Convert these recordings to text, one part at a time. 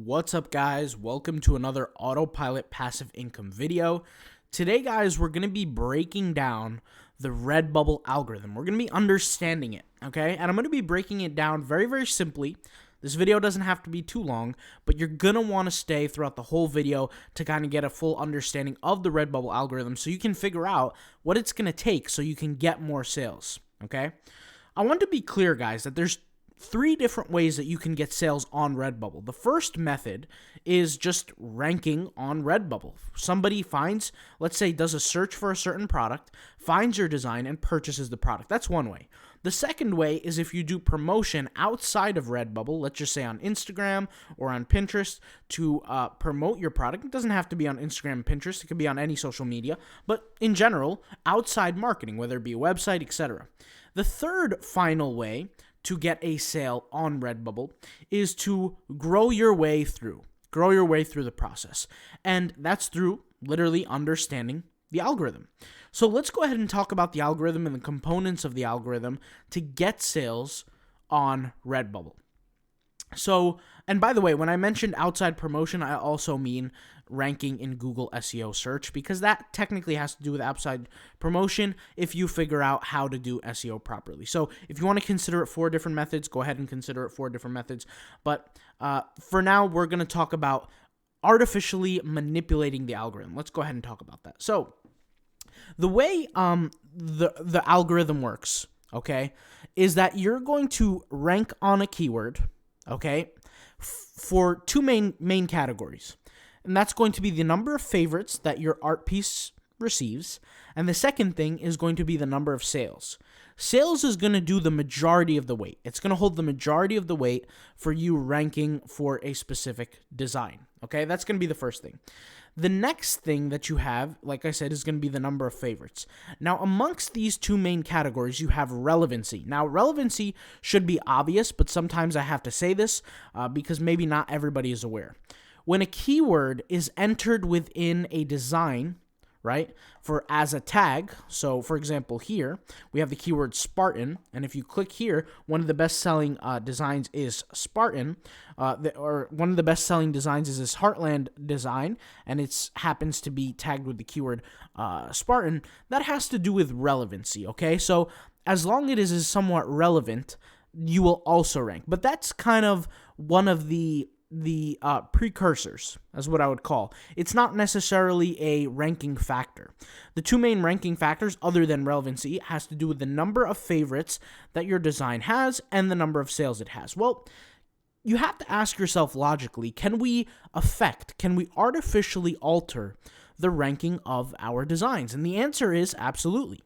What's up, guys? Welcome to another Autopilot passive income video. Today, guys, we're going to be breaking down the Redbubble algorithm. We're going to be understanding it, okay? And I'm going to be breaking it down very, very simply. This video doesn't have to be too long, but you're going to want to stay throughout the whole video to kind of get a full understanding of the Redbubble algorithm so you can figure out what it's going to take so you can get more sales, okay? I want to be clear, guys, that there's three different ways that you can get sales on Redbubble. The first method is just ranking on Redbubble. Somebody finds, let's say, does a search for a certain product, finds your design, and purchases the product. That's one way. The second way is if you do promotion outside of Redbubble, let's just say on Instagram or on Pinterest, to promote your product. It doesn't have to be on Instagram and Pinterest. It could be on any social media. But in general, outside marketing, whether it be a website, etc. The third final way to get a sale on Redbubble is to grow your way through the process. And that's through literally understanding the algorithm. So let's go ahead and talk about the algorithm and the components of the algorithm to get sales on Redbubble. So, and by the way, when I mentioned outside promotion, I also mean ranking in Google SEO search, because that technically has to do with outside promotion if you figure out how to do SEO properly. So if you want to consider it 4 different methods, go ahead and consider it 4 different methods. But for now, we're going to talk about artificially manipulating the algorithm. Let's go ahead and talk about that. So the way the algorithm works, okay, is that you're going to rank on a keyword, okay, for 2 main categories. And that's going to be the number of favorites that your art piece receives. And the second thing is going to be the number of sales. Sales is going to do the majority of the weight. It's going to hold the majority of the weight for you ranking for a specific design. Okay, that's going to be the first thing. The next thing that you have, like I said, is going to be the number of favorites. Now, amongst these 2 main categories, you have relevancy. Now, relevancy should be obvious, but sometimes I have to say this because maybe not everybody is aware. When a keyword is entered within a design, right, for as a tag, so for example here, we have the keyword Spartan, and if you click here, one of the best-selling designs is Spartan, or one of the best-selling designs is this Heartland design, and it happens to be tagged with the keyword Spartan. That has to do with relevancy, okay? So as long as it is somewhat relevant, you will also rank, but that's kind of one of the precursors, is what I would call. It's not necessarily a ranking factor. The 2 main ranking factors, other than relevancy, has to do with the number of favorites that your design has and the number of sales it has. Well, you have to ask yourself logically, can we artificially alter the ranking of our designs? And the answer is absolutely.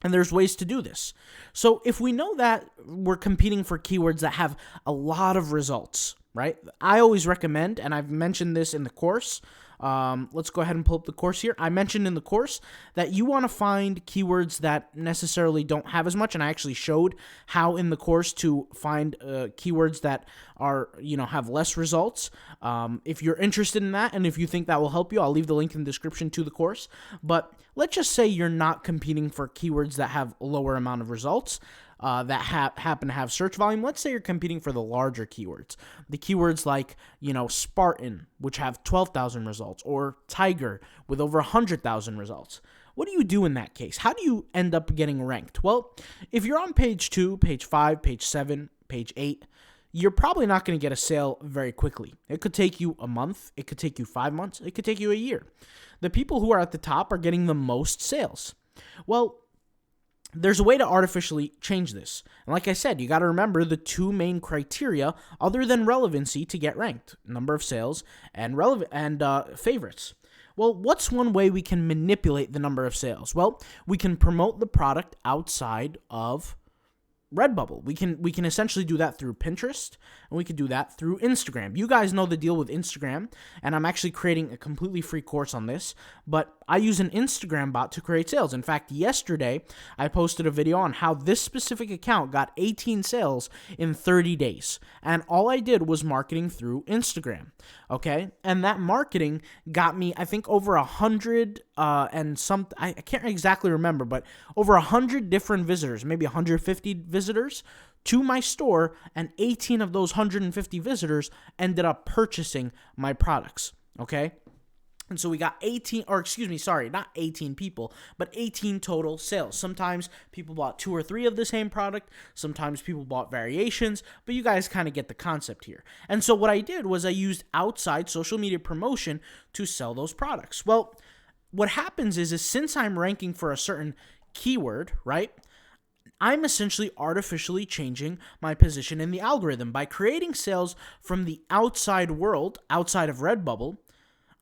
And there's ways to do this. So if we know that we're competing for keywords that have a lot of results, right? I always recommend, and I've mentioned this in the course. Let's go ahead and pull up the course here. I mentioned in the course that you want to find keywords that necessarily don't have as much, and I actually showed how in the course to find keywords that are, have less results. If you're interested in that, and if you think that will help you, I'll leave the link in the description to the course. But let's just say you're not competing for keywords that have a lower amount of results. That happen to have search volume. Let's say you're competing for the larger keywords. The keywords like, Spartan, which have 12,000 results, or Tiger with over 100,000 results. What do you do in that case? How do you end up getting ranked? Well, if you're on page 2, page 5, page 7, page 8, you're probably not going to get a sale very quickly. It could take you a month. It could take you 5 months. It could take you a year. The people who are at the top are getting the most sales. Well, there's a way to artificially change this. And like I said, you got to remember the 2 main criteria other than relevancy to get ranked: number of sales and favorites. Well, what's one way we can manipulate the number of sales? Well, we can promote the product outside of Redbubble. We can essentially do that through Pinterest, and we can do that through Instagram. You guys know the deal with Instagram, and I'm actually creating a completely free course on this, but I use an Instagram bot to create sales. In fact, yesterday, I posted a video on how this specific account got 18 sales in 30 days, and all I did was marketing through Instagram, okay? And that marketing got me, I think, over 100 I can't exactly remember, but over 100 different visitors, maybe 150 visitors to my store, and 18 of those 150 visitors ended up purchasing my products, okay? And so we got 18, or excuse me, sorry, not 18 people, but 18 total sales. Sometimes people bought 2 or 3 of the same product. Sometimes people bought variations, but you guys kind of get the concept here. And so what I did was I used outside social media promotion to sell those products. Well, what happens is since I'm ranking for a certain keyword, right, I'm essentially artificially changing my position in the algorithm. By creating sales from the outside world, outside of Redbubble,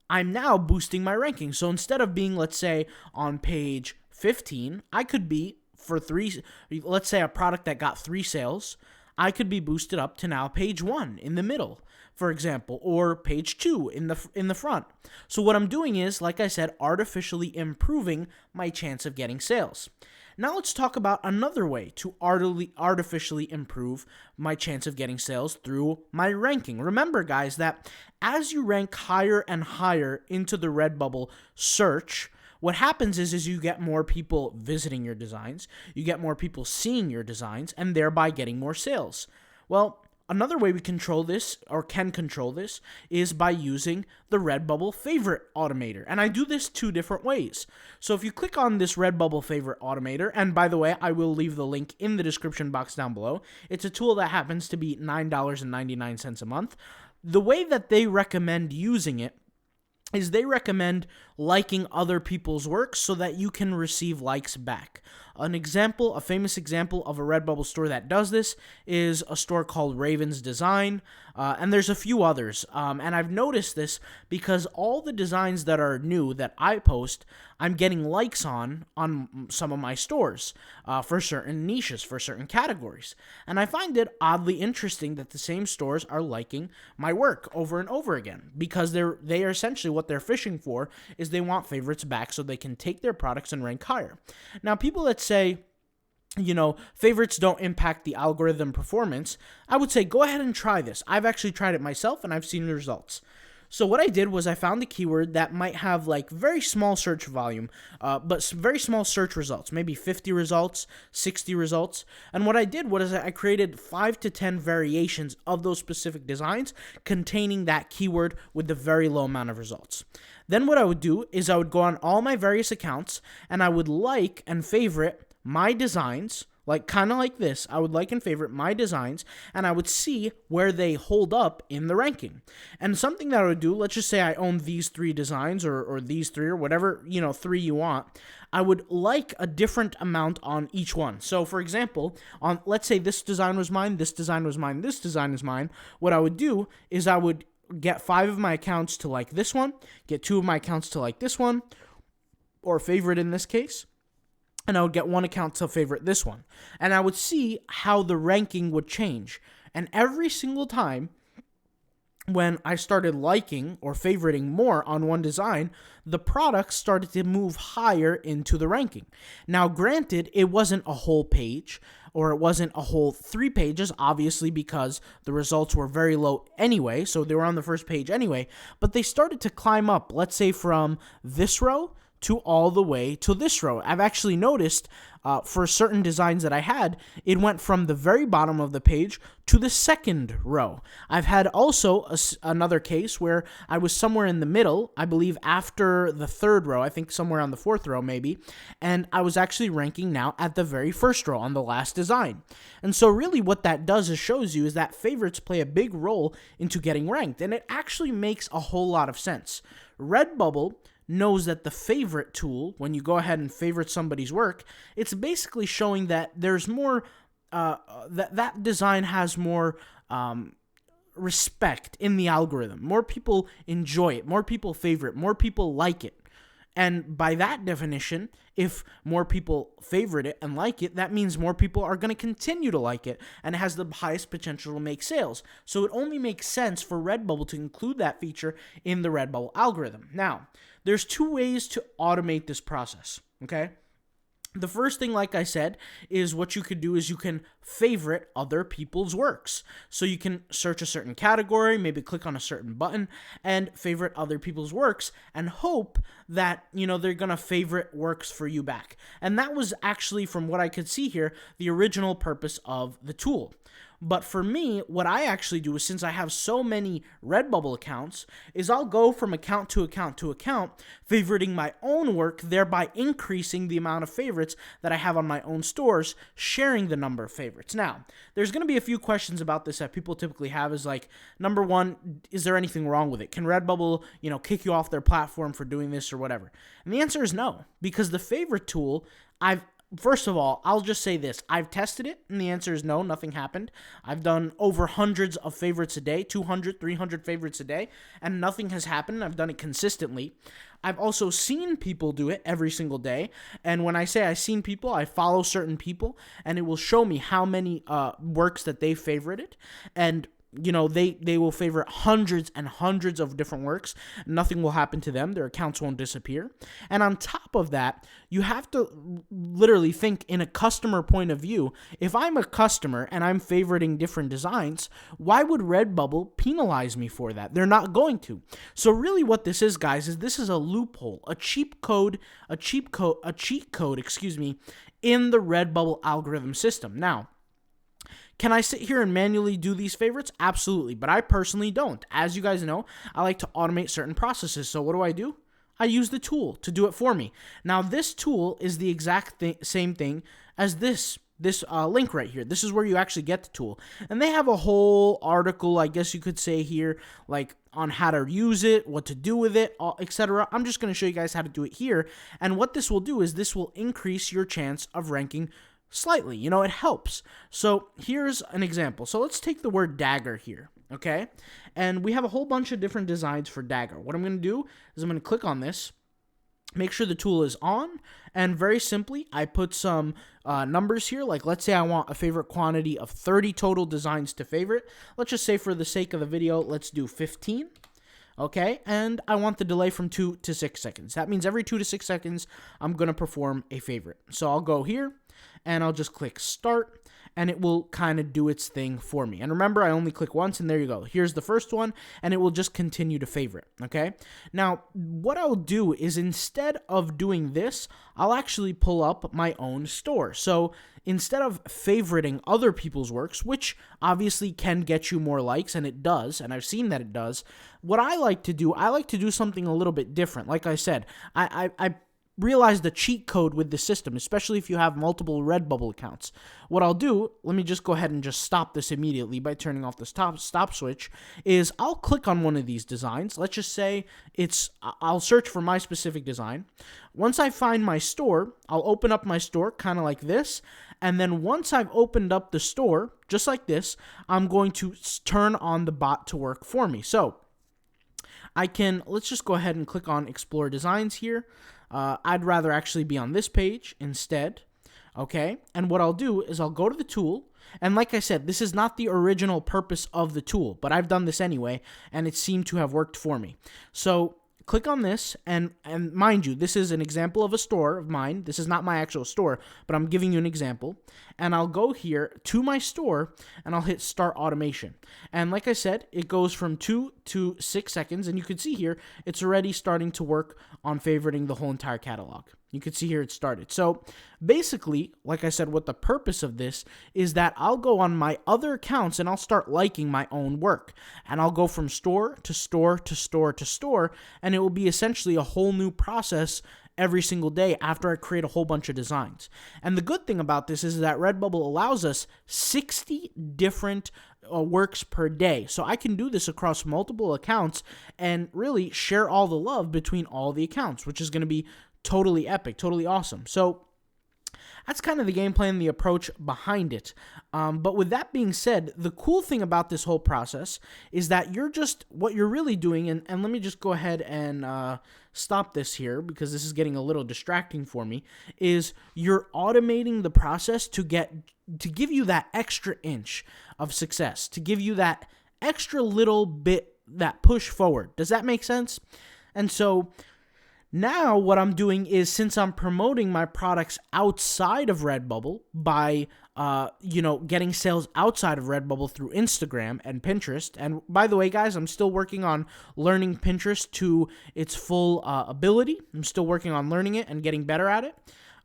I'm now boosting my ranking. So instead of being, let's say, on page 15, I could be let's say a product that got 3 sales, I could be boosted up to now page 1 in the middle, for example, or page 2 in the front. So what I'm doing is, like I said, artificially improving my chance of getting sales. Now let's talk about another way to artificially improve my chance of getting sales through my ranking. Remember, guys, that as you rank higher and higher into the Redbubble search, what happens is you get more people visiting your designs, you get more people seeing your designs, and thereby getting more sales. Well, another way we control this, or can control this, is by using the Redbubble favorite automator. And I do this 2 different ways. So if you click on this Redbubble favorite automator, and by the way, I will leave the link in the description box down below. It's a tool that happens to be $9.99 a month. The way that they recommend using it is they recommend liking other people's work so that you can receive likes back. A famous example of a Redbubble store that does this is a store called Raven's Design, and there's a few others. And I've noticed this because all the designs that are new that I post, I'm getting likes on some of my stores for certain niches, for certain categories. And I find it oddly interesting that the same stores are liking my work over and over again, because they are essentially, what they're fishing for is they want favorites back so they can take their products and rank higher. Now, people that say, favorites don't impact the algorithm performance, I would say go ahead and try this. I've actually tried it myself, and I've seen the results. So what I did was I found a keyword that might have like very small search volume, but very small search results, maybe 50 results, 60 results. And what I did was I created 5 to 10 variations of those specific designs containing that keyword with the very low amount of results. Then what I would do is I would go on all my various accounts and I would like and favorite my designs, kind of like this. I would like and favorite my designs, and I would see where they hold up in the ranking. And something that I would do, let's just say I own these 3 designs or these 3 or whatever, 3 you want. I would like a different amount on each one. So for example, let's say this design was mine, this design was mine, this design is mine. What I would do is I would get 5 of my accounts to like this one, get 2 of my accounts to like this one, or favorite in this case, and I would get 1 account to favorite this one. And I would see how the ranking would change. And every single time when I started liking or favoriting more on one design, the product started to move higher into the ranking. Now, granted, it wasn't a whole page, or it wasn't a whole 3 pages, obviously, because the results were very low anyway, so they were on the first page anyway, but they started to climb up, let's say from this row to all the way to this row. I've actually noticed for certain designs that I had, it went from the very bottom of the page to the second row. I've had also another case where I was somewhere in the middle, I believe after the 3rd row, I think somewhere on the 4th row maybe, and I was actually ranking now at the very first row on the last design. And so really what that does is shows you is that favorites play a big role into getting ranked, and it actually makes a whole lot of sense. Redbubble knows that the favorite tool, when you go ahead and favorite somebody's work, it's basically showing that there's more, that design has more respect in the algorithm. More people enjoy it, more people favorite, more people like it. And by that definition, if more people favorite it and like it, that means more people are going to continue to like it, and it has the highest potential to make sales. So it only makes sense for Redbubble to include that feature in the Redbubble algorithm. Now, there's 2 ways to automate this process, okay? The first thing, like I said, is what you could do is you can favorite other people's works. So you can search a certain category, maybe click on a certain button and favorite other people's works and hope that, they're going to favorite works for you back. And that was actually, from what I could see here, the original purpose of the tool. But for me, what I actually do is, since I have so many Redbubble accounts, is I'll go from account to account to account, favoriting my own work, thereby increasing the amount of favorites that I have on my own stores, sharing the number of favorites. Now, there's going to be a few questions about this that people typically have is like, number one, is there anything wrong with it? Can Redbubble, kick you off their platform for doing this or whatever? And the answer is no, because the favorite tool, First of all, I'll just say this. I've tested it, and the answer is no, nothing happened. I've done over hundreds of favorites a day, 200, 300 favorites a day, and nothing has happened. I've done it consistently. I've also seen people do it every single day, and when I say I've seen people, I follow certain people, and it will show me how many works that they favorited, and they will favorite hundreds and hundreds of different works. Nothing will happen to them. Their accounts won't disappear. And on top of that, you have to literally think in a customer point of view. If I'm a customer and I'm favoriting different designs, why would Redbubble penalize me for that? They're not going to. So really what this is, guys, is this is a loophole, a cheat code, in the Redbubble algorithm system. Now, can I sit here and manually do these favorites? Absolutely, but I personally don't. As you guys know, I like to automate certain processes. So what do? I use the tool to do it for me. Now, this tool is the exact same thing as this link right here. This is where you actually get the tool. And they have a whole article, I guess you could say here, like on how to use it, what to do with it, etc. I'm just going to show you guys how to do it here. And what this will do is this will increase your chance of ranking slightly. It helps. So here's an example. So let's take the word dagger here, okay? And we have a whole bunch of different designs for dagger. What I'm going to do is I'm going to click on this, make sure the tool is on, and very simply, I put some numbers here. Like, let's say I want a favorite quantity of 30 total designs to favorite. Let's just say for the sake of the video, let's do 15. Okay, and I want the delay from 2 to 6 seconds. That means every 2 to 6 seconds, I'm going to perform a favorite. So I'll go here, and I'll just click start, and it will kind of do its thing for me. And remember, I only click once, and there you go. Here's the first one, and it will just continue to favorite, okay? Now, what I'll do is instead of doing this, I'll actually pull up my own store. So instead of favoriting other people's works, which obviously can get you more likes, and it does, and I've seen that it does, what I like to do something a little bit different. Like I said, I realize the cheat code with the system, especially if you have multiple Redbubble accounts. What I'll do, let me just go ahead and just stop this immediately by turning off the stop switch, is I'll click on one of these designs. Let's just say I'll search for my specific design. Once I find my store, I'll open up my store kind of like this, and then once I've opened up the store, just like this, I'm going to turn on the bot to work for me. So let's just go ahead and click on Explore Designs here. I'd rather actually be on this page instead, okay? And what I'll do is I'll go to the tool, and like I said, this is not the original purpose of the tool, but I've done this anyway, and it seemed to have worked for me. So click on this, and mind you, this is an example of a store of mine. This is not my actual store, but I'm giving you an example. And I'll go here to my store, and I'll hit Start Automation. And like I said, it goes from 2 to 6 seconds, and you can see here, it's already starting to work on favoriting the whole entire catalog. You can see here it started. So basically, like I said, what the purpose of this is that I'll go on my other accounts and I'll start liking my own work. And I'll go from store to store to store to store, and it will be essentially a whole new process every single day after I create a whole bunch of designs. And the good thing about this is that Redbubble allows us 60 different works per day. So I can do this across multiple accounts and really share all the love between all the accounts, which is going to be totally epic, totally awesome. So that's kind of the game plan, the approach behind it. But with that being said, the cool thing about this whole process is that what you're really doing, and let me just go ahead and stop this here because this is getting a little distracting for me, is you're automating the process to give you that extra inch of success, to give you that extra little bit, that push forward. Does that make sense? And so Now what I'm doing is, since I'm promoting my products outside of Redbubble by getting sales outside of Redbubble through Instagram and Pinterest. And by the way, guys, I'm still working on learning Pinterest to its full ability. I'm still working on learning it and getting better at it.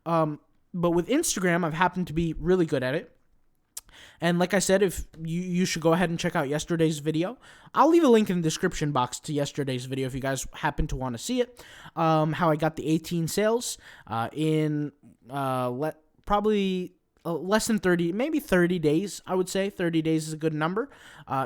But with Instagram, I've happened to be really good at it. And like I said, if you should go ahead and check out yesterday's video. I'll leave a link in the description box to yesterday's video if you guys happen to want to see it. How I got the 18 sales in probably less than 30, maybe 30 days, I would say. 30 days is a good number,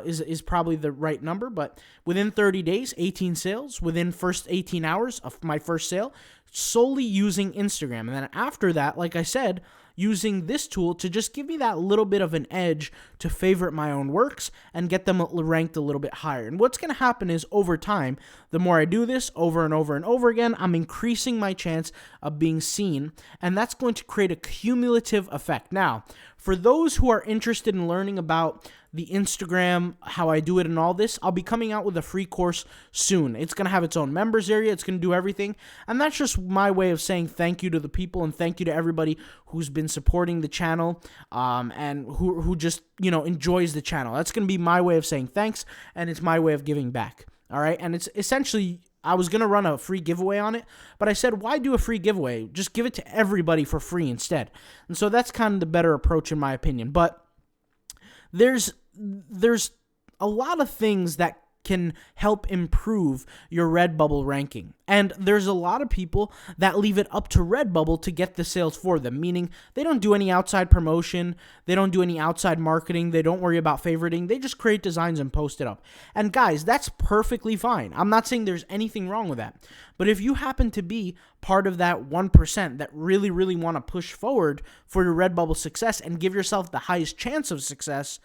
is probably the right number. But within 30 days, 18 sales. Within first 18 hours of my first sale, solely using Instagram. And then after that, like I said, using this tool to just give me that little bit of an edge to favorite my own works and get them ranked a little bit higher. And what's going to happen is, over time, the more I do this over and over and over again, I'm increasing my chance of being seen, and that's going to create a cumulative effect. Now, for those who are interested in learning about the Instagram, how I do it and all this, I'll be coming out with a free course soon. It's going to have its own members area. It's going to do everything. And that's just my way of saying thank you to the people and thank you to everybody who's been supporting the channel and who just, enjoys the channel. That's going to be my way of saying thanks, and it's my way of giving back. All right? And it's essentially, I was going to run a free giveaway on it, but I said, why do a free giveaway? Just give it to everybody for free instead. And so that's kind of the better approach in my opinion. But there's a lot of things that can help improve your Redbubble ranking. And there's a lot of people that leave it up to Redbubble to get the sales for them, meaning they don't do any outside promotion, they don't do any outside marketing, they don't worry about favoriting, they just create designs and post it up. And guys, that's perfectly fine. I'm not saying there's anything wrong with that. But if you happen to be part of that 1% that really, really want to push forward for your Redbubble success and give yourself the highest chance of success,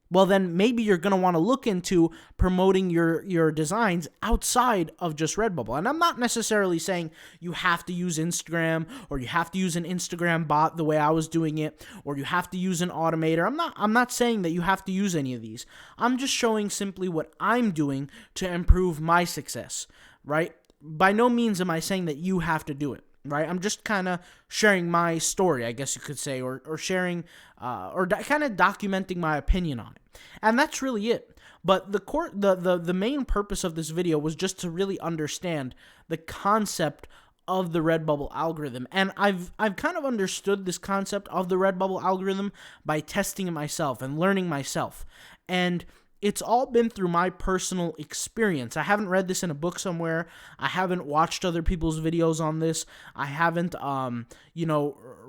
well, then maybe you're going to want to look into promoting your designs outside of just Redbubble. And I'm not necessarily saying you have to use Instagram, or you have to use an Instagram bot the way I was doing it, or you have to use an Automator. I'm not saying that you have to use any of these. I'm just showing simply what I'm doing to improve my success, right? By no means am I saying that you have to do it. Right, I'm just kind of sharing my story, I guess you could say, or sharing, kind of documenting my opinion on it, and that's really it. But the main purpose of this video was just to really understand the concept of the Redbubble algorithm, and I've kind of understood this concept of the Redbubble algorithm by testing it myself and learning myself, and it's all been through my personal experience. I haven't read this in a book somewhere. I haven't watched other people's videos on this. I haven't,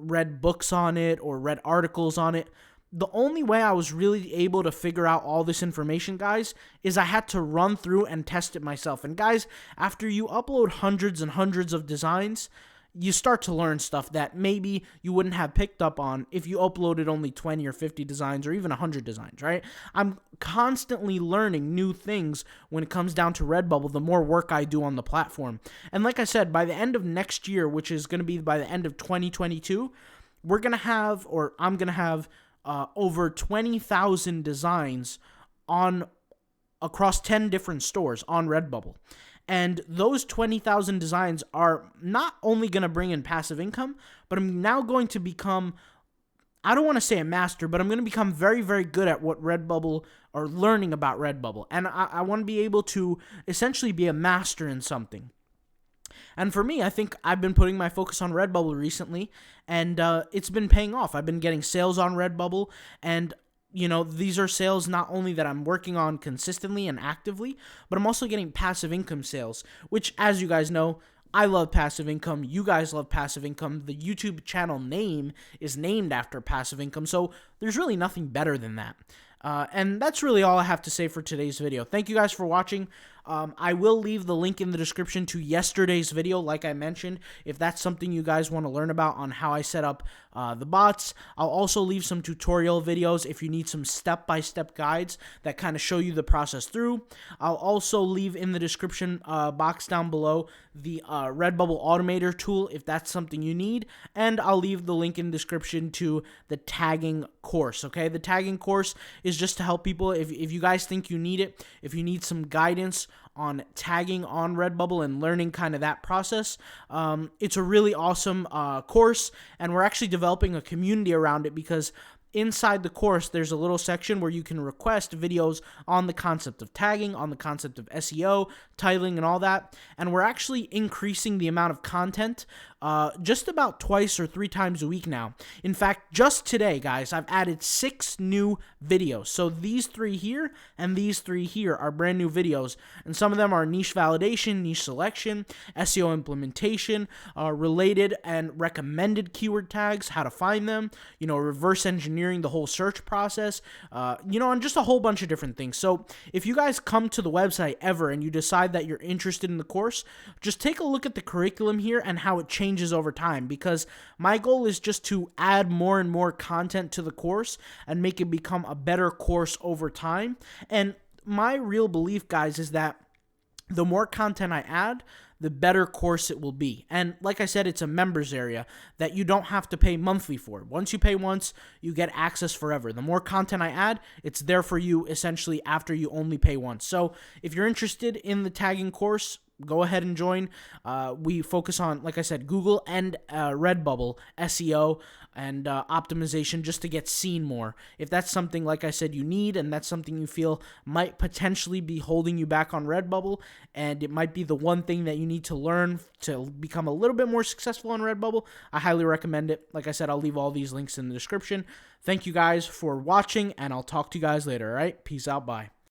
read books on it or read articles on it. The only way I was really able to figure out all this information, guys, is I had to run through and test it myself. And guys, after you upload hundreds and hundreds of designs, you start to learn stuff that maybe you wouldn't have picked up on if you uploaded only 20 or 50 designs or even 100 designs, right? I'm constantly learning new things when it comes down to Redbubble the more work I do on the platform. And like I said, by the end of next year, which is going to be by the end of 2022, I'm going to have over 20,000 designs across 10 different stores on Redbubble. And those 20,000 designs are not only going to bring in passive income, but I'm now going to become, I don't want to say a master, but I'm going to become very, very good at what Redbubble, or learning about Redbubble. And I want to be able to essentially be a master in something. And for me, I think I've been putting my focus on Redbubble recently, and it's been paying off. I've been getting sales on Redbubble, and these are sales not only that I'm working on consistently and actively, but I'm also getting passive income sales, which, as you guys know, I love passive income. You guys love passive income. The YouTube channel name is named after passive income, so there's really nothing better than that. And that's really all I have to say for today's video. Thank you guys for watching. I will leave the link in the description to yesterday's video, like I mentioned, if that's something you guys want to learn about on how I set up the bots. I'll also leave some tutorial videos if you need some step-by-step guides that kind of show you the process through. I'll also leave in the description box down below the Redbubble Automator tool if that's something you need, and I'll leave the link in the description to the tagging course, okay? The tagging course is just to help people if you guys think you need it, if you need some guidance on tagging on Redbubble and learning kind of that process. It's a really awesome course, and we're actually developing a community around it because inside the course, there's a little section where you can request videos on the concept of tagging, on the concept of SEO, titling, and all that. And we're actually increasing the amount of content just about twice or 3 times a week now. In fact, just today, guys, I've added 6 new videos. So these 3 here and these 3 here are brand new videos. And some of them are niche validation, niche selection, SEO implementation, related and recommended keyword tags, how to find them, reverse engineering the whole search process, and just a whole bunch of different things. So if you guys come to the website ever and you decide that you're interested in the course, just take a look at the curriculum here and how it changes over time, because my goal is just to add more and more content to the course and make it become a better course over time. And my real belief, guys, is that the more content I add, the better course it will be. And like I said, it's a members area that you don't have to pay monthly for. Once you pay once, you get access forever. The more content I add, it's there for you essentially after you only pay once. So if you're interested in the tagging course, go ahead and join. We focus on, like I said, Google and Redbubble SEO and optimization just to get seen more. If that's something, like I said, you need, and that's something you feel might potentially be holding you back on Redbubble, and it might be the one thing that you need to learn to become a little bit more successful on Redbubble, I highly recommend it. Like I said, I'll leave all these links in the description. Thank you guys for watching, and I'll talk to you guys later, all right? Peace out, bye.